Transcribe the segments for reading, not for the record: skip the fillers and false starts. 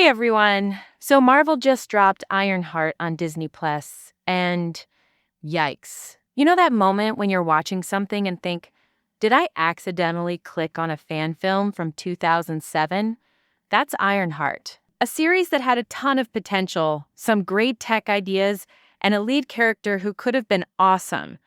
everyone. So Marvel just dropped Ironheart on Disney Plus, and yikes. You know that moment when you're watching something and think, did I accidentally click on a fan film from 2007? That's Ironheart, a series that had a ton of potential, some great tech ideas, and a lead character who could have been awesome.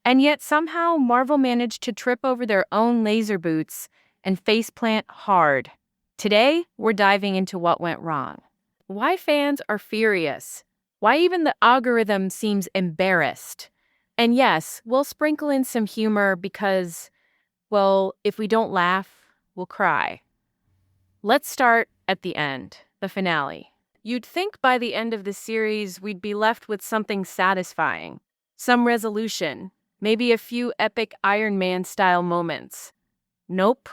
And yet somehow Marvel managed to trip over their own laser boots and faceplant hard. Today, we're diving into what went wrong, why fans are furious, why even the algorithm seems embarrassed. And yes, we'll sprinkle in some humor because, well, if we don't laugh, we'll cry. Let's start at the end, the finale. You'd think by the end of the series we'd be left with something satisfying, some resolution, maybe a few epic Iron Man-style moments. Nope.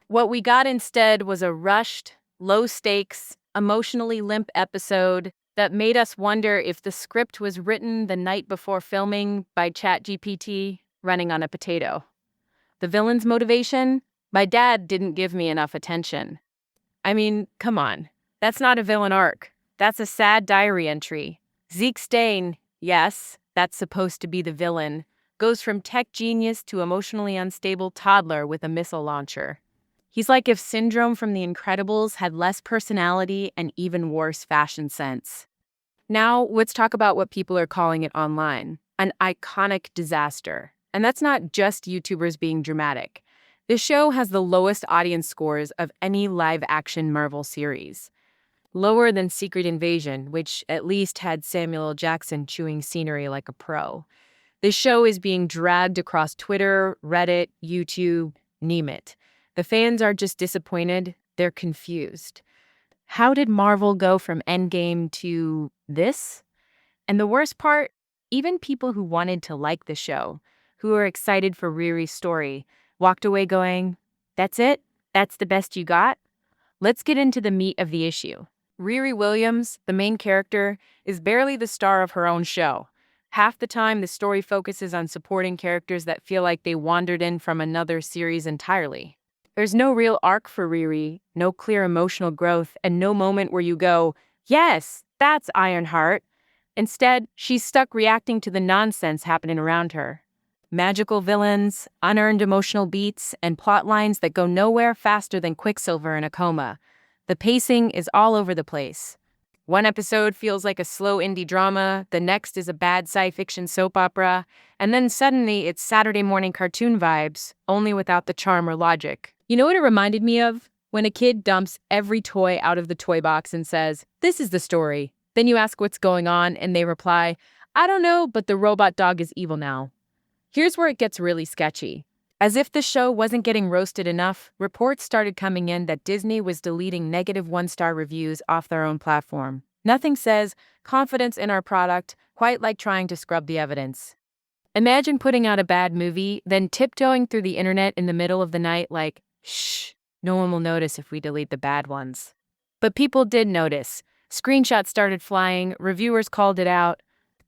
What we got instead was a rushed, low-stakes, emotionally limp episode that made us wonder if the script was written the night before filming by ChatGPT running on a potato. The villain's motivation? My dad didn't give me enough attention. I mean, come on. That's not a villain arc. That's a sad diary entry. Zeke Stain, yes, that's supposed to be the villain, goes from tech genius to emotionally unstable toddler with a missile launcher. He's like if Syndrome from The Incredibles had less personality and even worse fashion sense. Now, let's talk about what people are calling it online, an iconic disaster. And that's not just YouTubers being dramatic. This show has the lowest audience scores of any live-action Marvel series. Lower than Secret Invasion, which at least had Samuel L. Jackson chewing scenery like a pro. This show is being dragged across Twitter, Reddit, YouTube, name it. The fans are just disappointed. They're confused. How did Marvel go from Endgame to this? And the worst part, even people who wanted to like the show, who were excited for Riri's story, walked away going, that's it? That's the best you got? Let's get into the meat of the issue. Riri Williams, the main character, is barely the star of her own show. Half the time, the story focuses on supporting characters that feel like they wandered in from another series entirely. There's no real arc for Riri, no clear emotional growth, and no moment where you go, yes, that's Ironheart. Instead, she's stuck reacting to the nonsense happening around her. Magical villains, unearned emotional beats, and plot lines that go nowhere faster than Quicksilver in a coma. The pacing is all over the place. One episode feels like a slow indie drama, the next is a bad sci-fiction soap opera, and then suddenly it's Saturday morning cartoon vibes, only without the charm or logic. You know what it reminded me of? When a kid dumps every toy out of the toy box and says, this is the story. Then you ask what's going on, and they reply, I don't know, but the robot dog is evil now. Here's where it gets really sketchy. As if the show wasn't getting roasted enough, reports started coming in that Disney was deleting negative one-star reviews off their own platform. Nothing says confidence in our product quite like trying to scrub the evidence. Imagine putting out a bad movie, then tiptoeing through the internet in the middle of the night like, shh, no one will notice if we delete the bad ones. But people did notice. Screenshots started flying, reviewers called it out.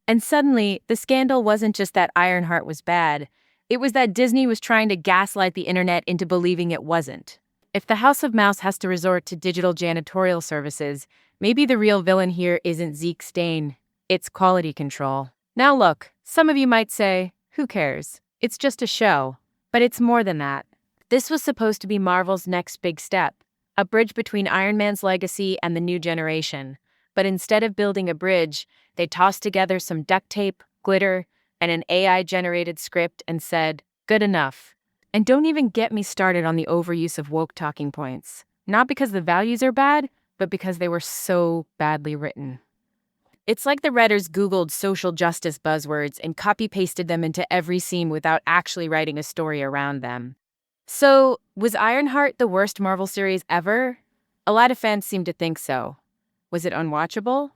And suddenly, the scandal wasn't just that Ironheart was bad. It was that Disney was trying to gaslight the internet into believing it wasn't. If the House of Mouse has to resort to digital janitorial services, maybe the real villain here isn't Zeke Stain. It's quality control. Now look, some of you might say, who cares? It's just a show. But it's more than that. This was supposed to be Marvel's next big step, a bridge between Iron Man's legacy and the new generation. But instead of building a bridge, they tossed together some duct tape, glitter, and an AI-generated script and said, good enough. And don't even get me started on the overuse of woke talking points. Not because the values are bad, but because they were so badly written. It's like the writers Googled social justice buzzwords and copy-pasted them into every scene without actually writing a story around them. So, was Ironheart the worst Marvel series ever? A lot of fans seem to think so. Was it unwatchable?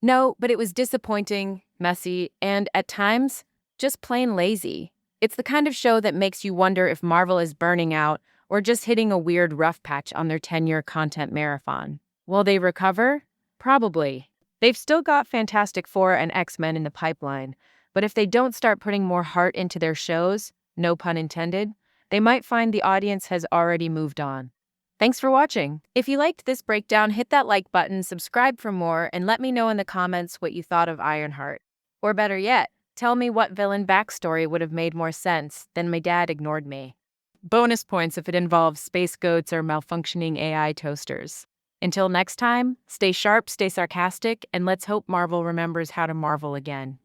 No, but it was disappointing, messy, and, at times, just plain lazy. It's the kind of show that makes you wonder if Marvel is burning out or just hitting a weird rough patch on their 10-year content marathon. Will they recover? Probably. They've still got Fantastic Four and X-Men in the pipeline, but if they don't start putting more heart into their shows, no pun intended, they might find the audience has already moved on. Thanks for watching. If you liked this breakdown, hit that like button, subscribe for more, and let me know in the comments what you thought of Ironheart. Or better yet, tell me what villain backstory would have made more sense than my dad ignored me. Bonus points if it involves space goats or malfunctioning AI toasters. Until next time, stay sharp, stay sarcastic, and let's hope Marvel remembers how to marvel again.